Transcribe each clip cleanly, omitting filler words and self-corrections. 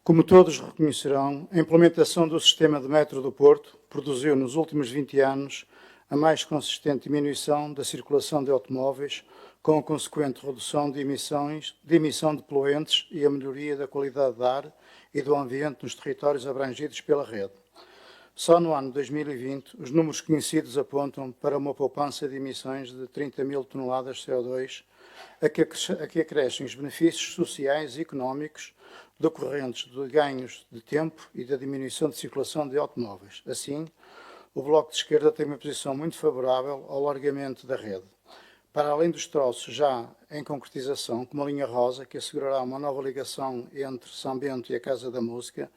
Como todos reconhecerão, a implementação do sistema de metro do Porto produziu nos últimos 20 anos a mais consistente diminuição da circulação de automóveis, com a consequente redução de emissão de poluentes e a melhoria da qualidade do ar e do ambiente nos territórios abrangidos pela rede. Só no ano 2020, os números conhecidos apontam para uma poupança de emissões de 30 mil toneladas de CO2, a que acrescem os benefícios sociais e económicos decorrentes de ganhos de tempo e da diminuição de circulação de automóveis. Assim, o Bloco de Esquerda tem uma posição muito favorável ao alargamento da rede. Para além dos troços já em concretização, como a linha rosa, que assegurará uma nova ligação entre São Bento e a Casa da Música,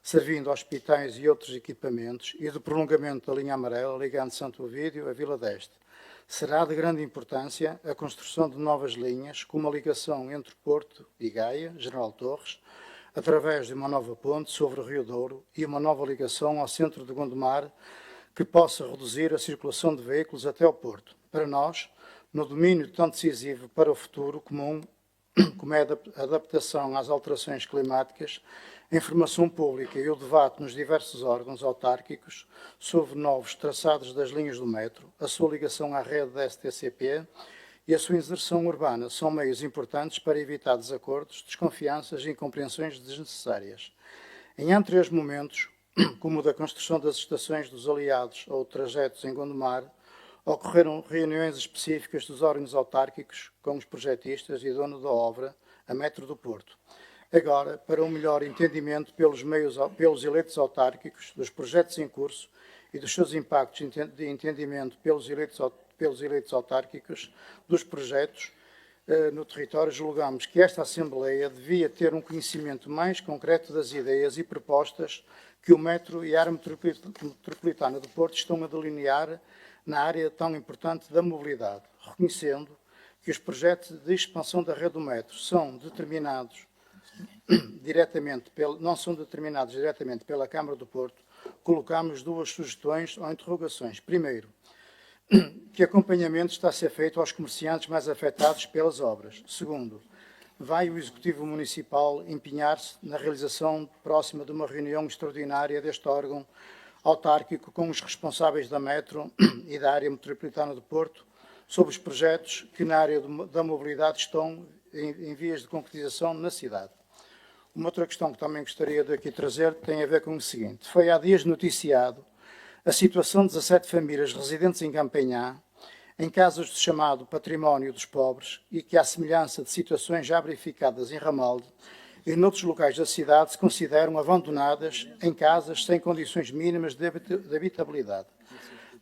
servindo hospitais e outros equipamentos, e do prolongamento da linha amarela, ligando Santo Ovídio a Vila d'Este. Será de grande importância a construção de novas linhas, com uma ligação entre Porto e Gaia, General Torres, através de uma nova ponte sobre o Rio Douro e uma nova ligação ao centro de Gondomar, que possa reduzir a circulação de veículos até ao Porto. Para nós, no domínio tão decisivo para o futuro comum, como é a adaptação às alterações climáticas, a informação pública e o debate nos diversos órgãos autárquicos sobre novos traçados das linhas do metro, a sua ligação à rede da STCP e a sua inserção urbana são meios importantes para evitar desacordos, desconfianças e incompreensões desnecessárias. Em anteriores momentos, como o da construção das estações dos aliados ou trajetos em Gondomar, ocorreram reuniões específicas dos órgãos autárquicos com os projetistas e dono da obra, a Metro do Porto. Agora, para um melhor entendimento pelos eleitos autárquicos dos projetos em curso e dos seus impactos de entendimento pelos eleitos autárquicos dos projetos no território, julgamos que esta Assembleia devia ter um conhecimento mais concreto das ideias e propostas que o metro e a área metropolitana do Porto estão a delinear na área tão importante da mobilidade, reconhecendo que os projetos de expansão da rede do metro não são determinados diretamente pela Câmara do Porto, colocamos duas sugestões ou interrogações. Primeiro, que acompanhamento está a ser feito aos comerciantes mais afetados pelas obras. Segundo, vai o Executivo Municipal empenhar-se na realização próxima de uma reunião extraordinária deste órgão autárquico com os responsáveis da Metro e da área metropolitana do Porto sobre os projetos que na área da mobilidade estão em vias de concretização na cidade. Uma outra questão que também gostaria de aqui trazer tem a ver com o seguinte. Foi há dias noticiado a situação de 17 famílias residentes em Campanhã, em casas do chamado património dos pobres, e que, à semelhança de situações já verificadas em Ramalde e noutros locais da cidade, se consideram abandonadas em casas sem condições mínimas de habitabilidade.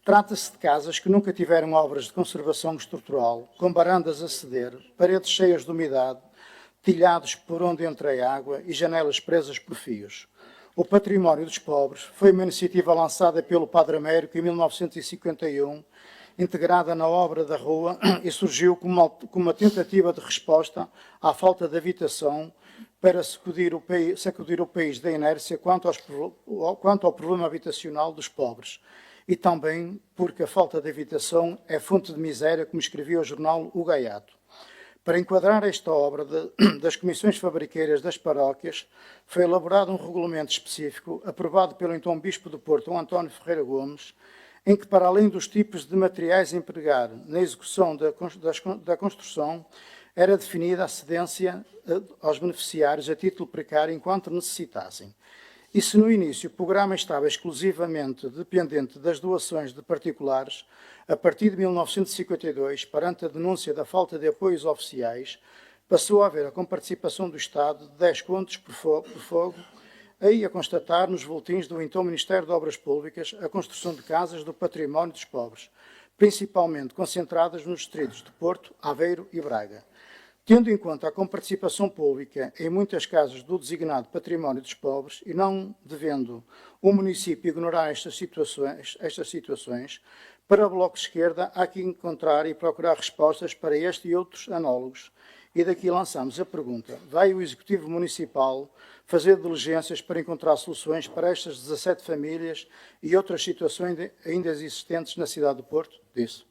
Trata-se de casas que nunca tiveram obras de conservação estrutural, com barandas a ceder, paredes cheias de umidade, telhados por onde entra a água e janelas presas por fios. O Património dos Pobres foi uma iniciativa lançada pelo Padre Américo em 1951, integrada na obra da rua, e surgiu como uma tentativa de resposta à falta de habitação para sacudir o país da inércia quanto ao problema habitacional dos pobres. E também porque a falta de habitação é fonte de miséria, como escrevia o jornal O Gaiato. Para enquadrar esta obra das comissões fabriqueiras das paróquias, foi elaborado um regulamento específico, aprovado pelo então Bispo do Porto, António Ferreira Gomes, em que, para além dos tipos de materiais a empregar na execução da construção, era definida a cedência aos beneficiários a título precário enquanto necessitassem. E se no início o programa estava exclusivamente dependente das doações de particulares, a partir de 1952, perante a denúncia da falta de apoios oficiais, passou a haver a comparticipação do Estado de 10 contos por fogo, aí a constatar nos boletins do então Ministério de Obras Públicas a construção de casas do património dos pobres, principalmente concentradas nos distritos de Porto, Aveiro e Braga. Tendo em conta a comparticipação pública em muitas casas do designado património dos pobres e não devendo o município ignorar estas situações, para o Bloco de Esquerda há que encontrar e procurar respostas para este e outros análogos. E daqui lançamos a pergunta: vai o Executivo Municipal fazer diligências para encontrar soluções para estas 17 famílias e outras situações ainda existentes na cidade do Porto? Disso.